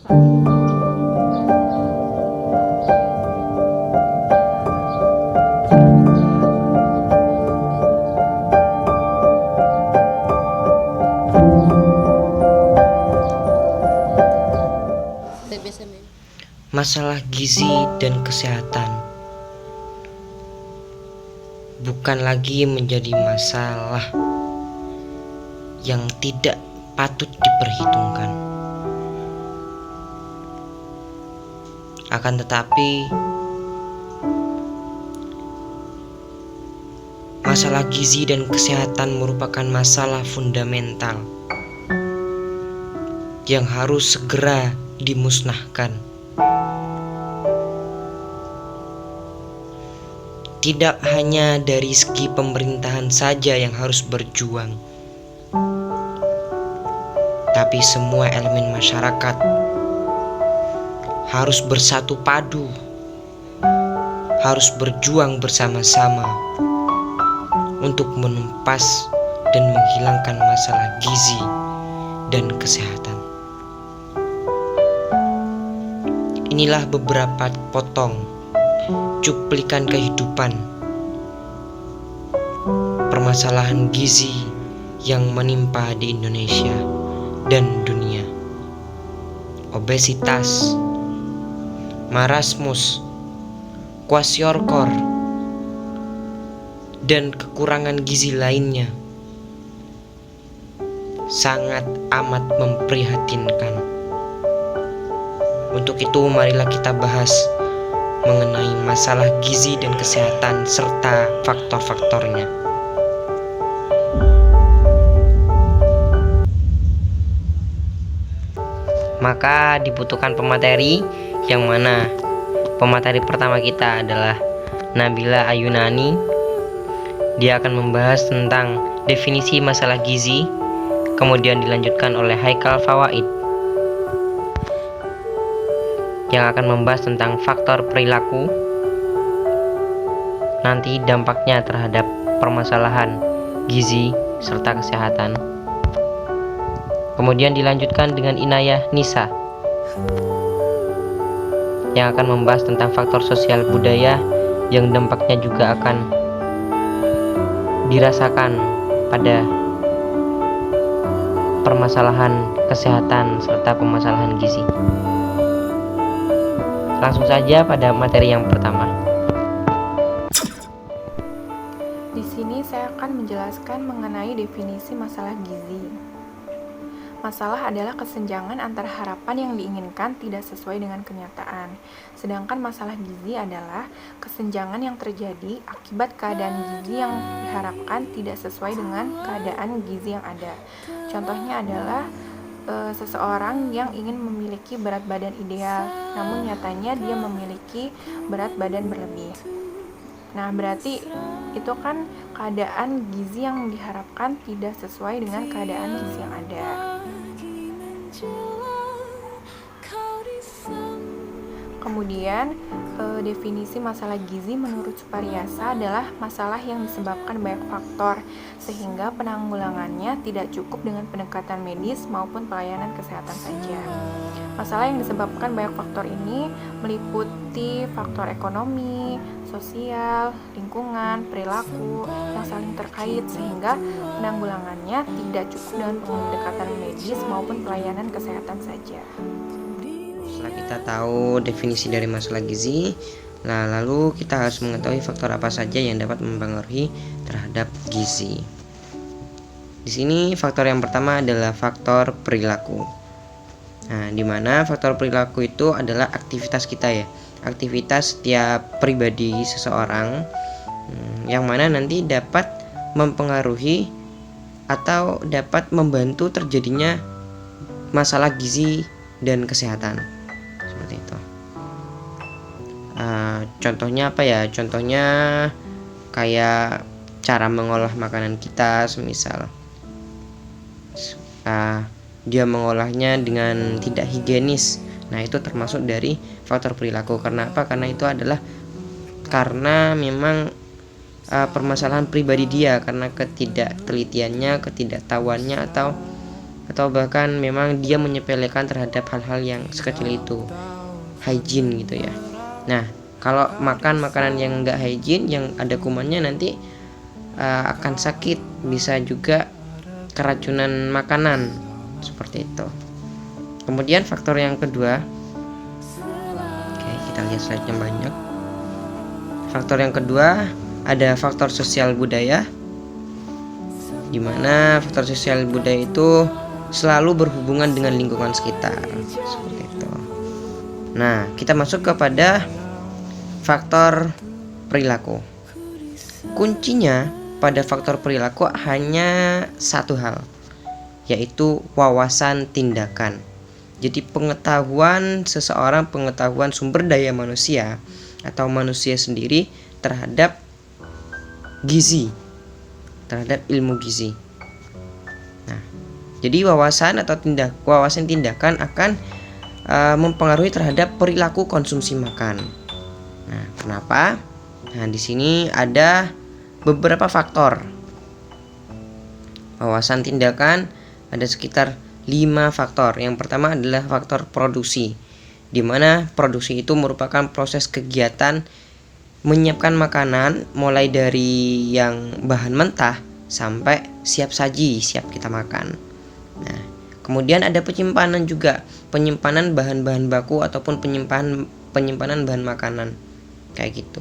Masalah gizi dan kesehatan bukan lagi menjadi masalah yang tidak patut diperhitungkan. Akan tetapi, masalah gizi dan kesehatan merupakan masalah fundamental yang harus segera dimusnahkan. Tidak hanya dari segi pemerintahan saja yang harus berjuang, tapi semua elemen masyarakat harus bersatu padu, harus berjuang bersama-sama untuk menumpas dan menghilangkan masalah gizi dan kesehatan. Inilah beberapa potong cuplikan kehidupan permasalahan gizi yang menimpa di Indonesia dan dunia. Obesitas, marasmus, kwashiorkor, dan kekurangan gizi lainnya sangat amat memprihatinkan. Untuk itu marilah kita bahas mengenai masalah gizi dan kesehatan serta faktor-faktornya. Maka dibutuhkan pemateri, yang mana pemateri pertama kita adalah Nabila Ayunani. Dia akan membahas tentang definisi masalah gizi, kemudian dilanjutkan oleh Haikal Fawaid yang akan membahas tentang faktor perilaku, nanti dampaknya terhadap permasalahan gizi serta kesehatan. Kemudian dilanjutkan dengan Inayah Nisa yang akan membahas tentang faktor sosial budaya yang dampaknya juga akan dirasakan pada permasalahan kesehatan serta permasalahan gizi. Langsung saja pada materi yang pertama. Di sini saya akan menjelaskan mengenai definisi masalah gizi. Masalah adalah kesenjangan antara harapan yang diinginkan tidak sesuai dengan kenyataan. Sedangkan masalah gizi adalah kesenjangan yang terjadi akibat keadaan gizi yang diharapkan tidak sesuai dengan keadaan gizi yang ada. Contohnya adalah seseorang yang ingin memiliki berat badan ideal, namun nyatanya dia memiliki berat badan berlebih. Nah, berarti itu kan keadaan gizi yang diharapkan tidak sesuai dengan keadaan gizi yang ada. Kemudian, definisi masalah gizi menurut Supariasa adalah masalah yang disebabkan banyak faktor, sehingga penanggulangannya tidak cukup dengan pendekatan medis maupun pelayanan kesehatan saja. Masalah yang disebabkan banyak faktor ini meliputi faktor ekonomi, sosial, lingkungan, perilaku yang saling terkait, sehingga penanggulangannya tidak cukup dengan pendekatan medis maupun pelayanan kesehatan saja. Setelah kita tahu definisi dari masalah gizi, lalu kita harus mengetahui faktor apa saja yang dapat mempengaruhi terhadap gizi. Di sini faktor yang pertama adalah faktor perilaku. Nah, di mana faktor perilaku itu adalah aktivitas kita ya, aktivitas setiap pribadi seseorang, yang mana nanti dapat mempengaruhi atau dapat membantu terjadinya masalah gizi dan kesehatan. Seperti itu. Contohnya apa ya? Contohnya kayak cara mengolah makanan kita, semisal dia mengolahnya dengan tidak higienis. Nah, itu termasuk dari faktor perilaku. Karena apa? Karena itu adalah karena memang permasalahan pribadi dia, karena ketidaktelitiannya, ketidaktahuannya, atau atau bahkan memang dia menyepelekan terhadap hal-hal yang sekecil itu, hygiene gitu ya. Nah, kalau makan makanan yang enggak hygiene, yang ada kumannya, nanti akan sakit, bisa juga keracunan makanan seperti itu. Kemudian faktor yang kedua, oke, kita lihat slide-nya banyak. Faktor yang kedua ada faktor sosial budaya, di mana faktor sosial budaya itu selalu berhubungan dengan lingkungan sekitar, seperti itu. Nah, kita masuk kepada faktor perilaku. Kuncinya pada faktor perilaku hanya satu hal, yaitu wawasan tindakan. Jadi pengetahuan seseorang, pengetahuan sumber daya manusia atau manusia sendiri terhadap gizi, terhadap ilmu gizi. Nah, jadi wawasan tindakan akan mempengaruhi terhadap perilaku konsumsi makan. Nah, kenapa? Nah, di sini ada beberapa faktor. Wawasan tindakan ada sekitar 5 faktor. Yang pertama adalah faktor produksi, di mana produksi itu merupakan proses kegiatan menyiapkan makanan mulai dari yang bahan mentah sampai siap saji, siap kita makan. Nah, kemudian ada penyimpanan juga, penyimpanan bahan-bahan baku ataupun penyimpanan bahan makanan kayak gitu.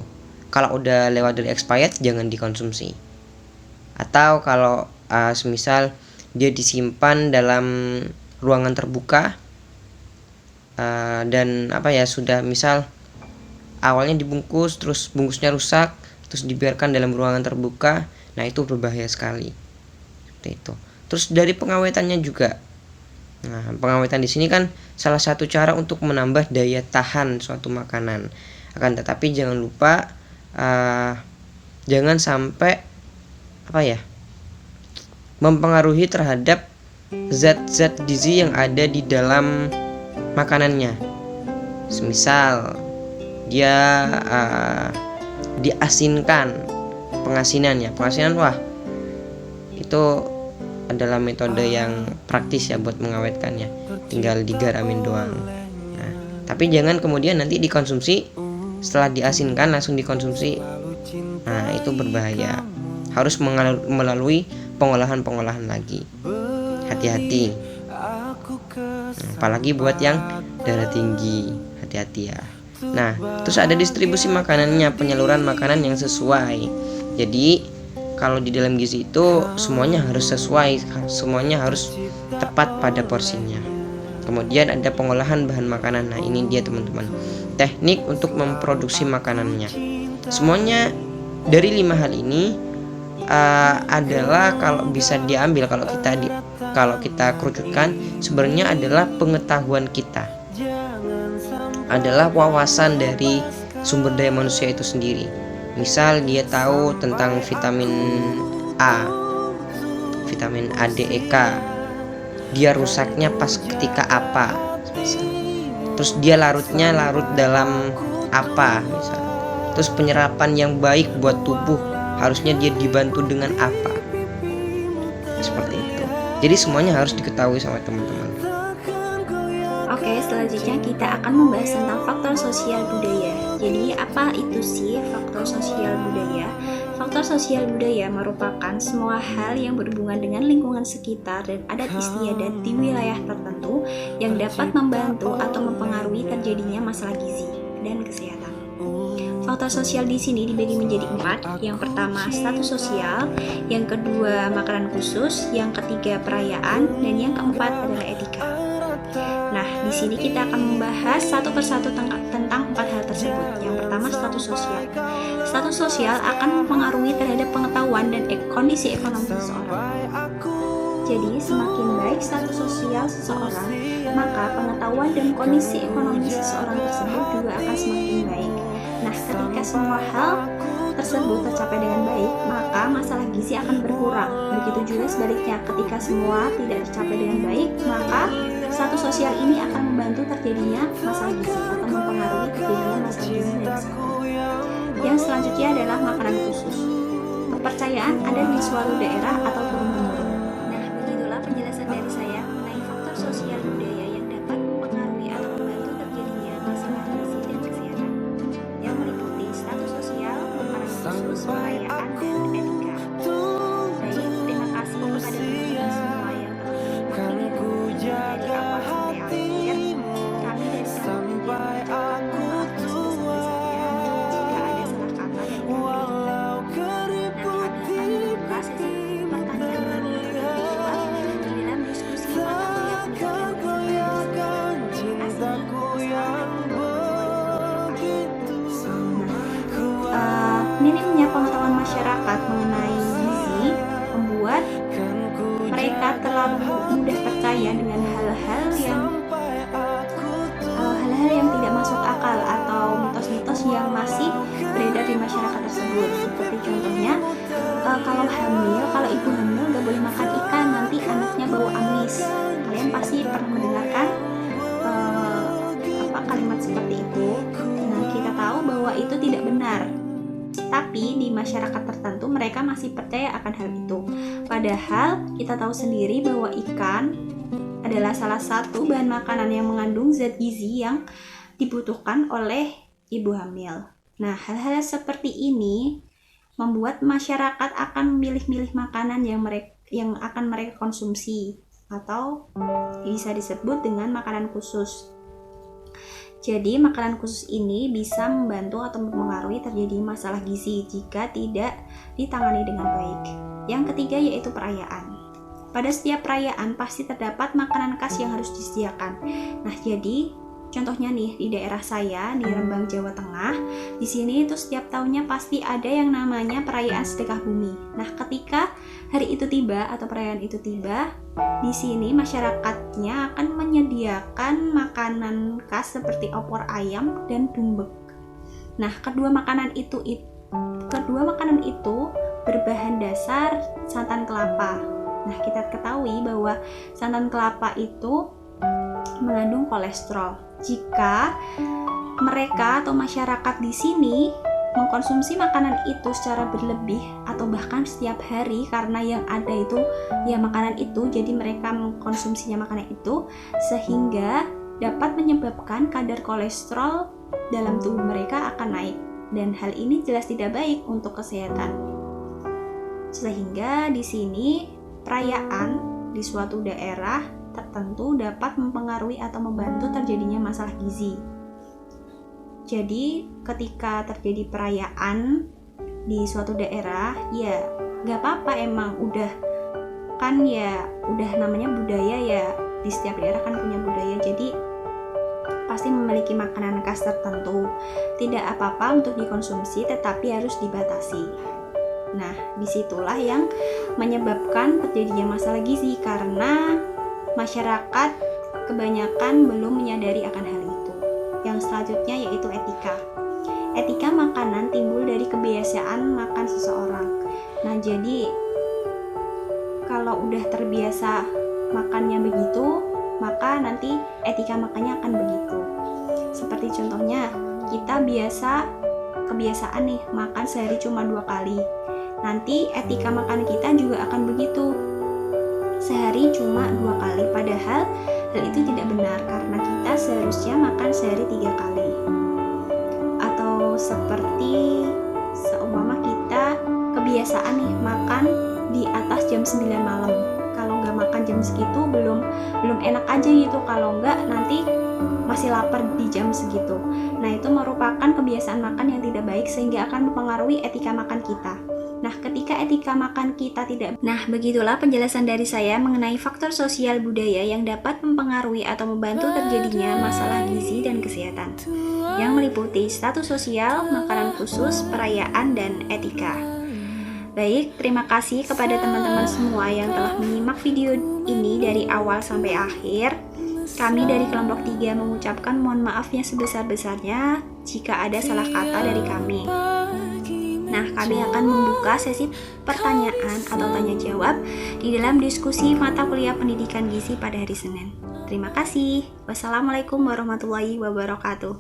Kalau udah lewat dari expired jangan dikonsumsi. Atau kalau semisal dia disimpan dalam ruangan terbuka dan sudah misal awalnya dibungkus terus bungkusnya rusak terus dibiarkan dalam ruangan terbuka, nah itu berbahaya sekali. Seperti itu. Terus dari pengawetannya juga. Nah, pengawetan di sini kan salah satu cara untuk menambah daya tahan suatu makanan. Akan tetapi jangan lupa jangan sampai mempengaruhi terhadap zat-zat gizi yang ada di dalam makanannya. Semisal dia diasinkan, pengasinan, wah itu adalah metode yang praktis ya buat mengawetkannya, tinggal digaramin doang. Nah, tapi jangan kemudian nanti dikonsumsi setelah diasinkan langsung dikonsumsi. Nah, itu berbahaya, harus melalui pengolahan lagi. Hati-hati, apalagi buat yang darah tinggi, hati-hati ya. Nah, terus ada distribusi makanannya, penyaluran makanan yang sesuai. Jadi kalau di dalam gizi itu semuanya harus sesuai, semuanya harus tepat pada porsinya. Kemudian ada pengolahan bahan makanan. Nah, ini dia teman-teman, teknik untuk memproduksi makanannya. Semuanya dari 5 hal ini adalah kalau bisa diambil, kalau kita kerucutkan, sebenarnya adalah pengetahuan kita, adalah wawasan dari sumber daya manusia itu sendiri. Misal dia tahu tentang vitamin A, vitamin A, D, E, K, dia rusaknya pas ketika apa, terus dia larut dalam apa, misal. Terus penyerapan yang baik buat tubuh harusnya dia dibantu dengan apa, seperti itu. Jadi semuanya harus diketahui sama teman-teman. Oke, selanjutnya kita akan membahas tentang faktor sosial budaya. Jadi apa itu sih faktor sosial budaya? Faktor sosial budaya merupakan semua hal yang berhubungan dengan lingkungan sekitar dan adat istiadat di wilayah tertentu yang dapat membantu atau mempengaruhi terjadinya masalah gizi dan kesehatan. Faktor sosial di sini dibagi menjadi 4. Yang pertama status sosial, yang kedua makanan khusus, yang ketiga perayaan, dan yang keempat adalah etika. Nah, di sini kita akan membahas satu persatu tentang 4 hal tersebut. Yang pertama status sosial. Status sosial akan mempengaruhi terhadap pengetahuan dan kondisi ekonomi seseorang. Jadi, semakin baik status sosial seseorang, maka pengetahuan dan kondisi ekonomi seseorang tersebut juga akan semakin baik. Nah, ketika semua hal tersebut tercapai dengan baik, maka masalah gizi akan berkurang. Begitu juga sebaliknya, ketika semua tidak tercapai dengan baik, maka status sosial ini akan membantu terjadinya masalah gizi atau mempengaruhi terjadinya masalah gizi dan kesehatan. Yang selanjutnya adalah makanan khusus. Kepercayaan ada di suatu daerah atau turun-temurun. Nah, begitulah penjelasan dari saya. perayaan, dan etika. Baik, terima kasih kepada teman-teman semua yang telah mengikuti video dari awal sampai akhir. Kami dari kelompok 3 mengucapkan mohon maaf yang sebesar-besarnya jika ada salah kata dari kami. Nah, kami akan membuka sesi pertanyaan dan jawab di dalam diskusi mata kuliah pendidikan gizi. Terima kasih. Minimnya pengetahuan masyarakat mengenai gizi membuat mereka terlalu mudah percaya dengan hal-hal yang tidak masuk akal atau mitos-mitos yang masih beredar di masyarakat tersebut. Seperti contohnya, kalau ibu hamil gak boleh makan ikan, nanti anaknya bau amis. Kalian pasti pernah mendengarkan kalimat seperti itu. Nah, kita tahu bahwa itu tidak benar. Tapi di masyarakat tertentu mereka masih percaya akan hal itu. Padahal kita tahu sendiri bahwa ikan adalah salah satu bahan makanan yang mengandung zat gizi yang dibutuhkan oleh ibu hamil. Nah, hal-hal seperti ini membuat masyarakat akan memilih-milih makanan yang akan mereka konsumsi, atau bisa disebut dengan makanan khusus. Jadi, makanan khusus ini bisa membantu atau mempengaruhi terjadi masalah gizi jika tidak ditangani dengan baik. Yang ketiga yaitu perayaan. Pada setiap perayaan pasti terdapat makanan khas yang harus disediakan. Nah, jadi contohnya nih di daerah saya di Rembang, Jawa Tengah, di sini itu setiap tahunnya pasti ada yang namanya perayaan sedekah bumi. Nah, ketika hari itu tiba atau perayaan itu tiba, di sini masyarakatnya akan menyediakan makanan khas seperti opor ayam dan dumbek. Nah, kedua makanan itu berbahan dasar santan kelapa. Nah, kita ketahui bahwa santan kelapa itu mengandung kolesterol. Jika mereka atau masyarakat di sini mengkonsumsi makanan itu secara berlebih atau bahkan setiap hari, karena yang ada itu ya makanan itu, jadi mereka mengkonsumsinya makanan itu sehingga dapat menyebabkan kadar kolesterol dalam tubuh mereka akan naik, dan hal ini jelas tidak baik untuk kesehatan. Sehingga di sini perayaan di suatu daerah tertentu dapat mempengaruhi atau membantu terjadinya masalah gizi. Jadi ketika terjadi perayaan di suatu daerah, ya gak apa-apa, emang udah namanya budaya ya, di setiap daerah kan punya budaya, jadi pasti memiliki makanan khas tertentu. Tidak apa-apa untuk dikonsumsi, tetapi harus dibatasi. Nah, disitulah yang menyebabkan terjadinya masalah gizi, karena masyarakat kebanyakan belum menyadari akan hal itu. Yang selanjutnya yaitu etika. Etika makanan timbul dari kebiasaan makan seseorang. Nah, jadi kalau udah terbiasa makannya begitu, maka nanti etika makannya akan begitu. Seperti contohnya, kita kebiasaan nih makan sehari cuma 2 kali. Nanti etika makan kita juga akan begitu, sehari cuma 2 kali. Padahal hal itu tidak benar, karena kita seharusnya makan sehari 3 kali. Atau seperti seumpama kita kebiasaan nih makan di atas jam 9 malam. Kalau nggak makan jam segitu belum enak aja gitu, kalau nggak nanti masih lapar di jam segitu. Nah, itu merupakan kebiasaan makan yang tidak baik sehingga akan mempengaruhi etika makan kita. Nah, ketika etika makan kita tidak... Nah, begitulah penjelasan dari saya mengenai faktor sosial budaya yang dapat mempengaruhi atau membantu terjadinya masalah gizi dan kesehatan, yang meliputi status sosial, makanan khusus, perayaan, dan etika. Baik, terima kasih kepada teman-teman semua yang telah menyimak video ini dari awal sampai akhir. Kami dari kelompok 3 mengucapkan mohon maafnya sebesar-besarnya jika ada salah kata dari kami. Nah, kami akan membuka sesi pertanyaan atau tanya jawab di dalam diskusi mata kuliah pendidikan gizi pada hari Senin. Terima kasih. Wassalamualaikum warahmatullahi wabarakatuh.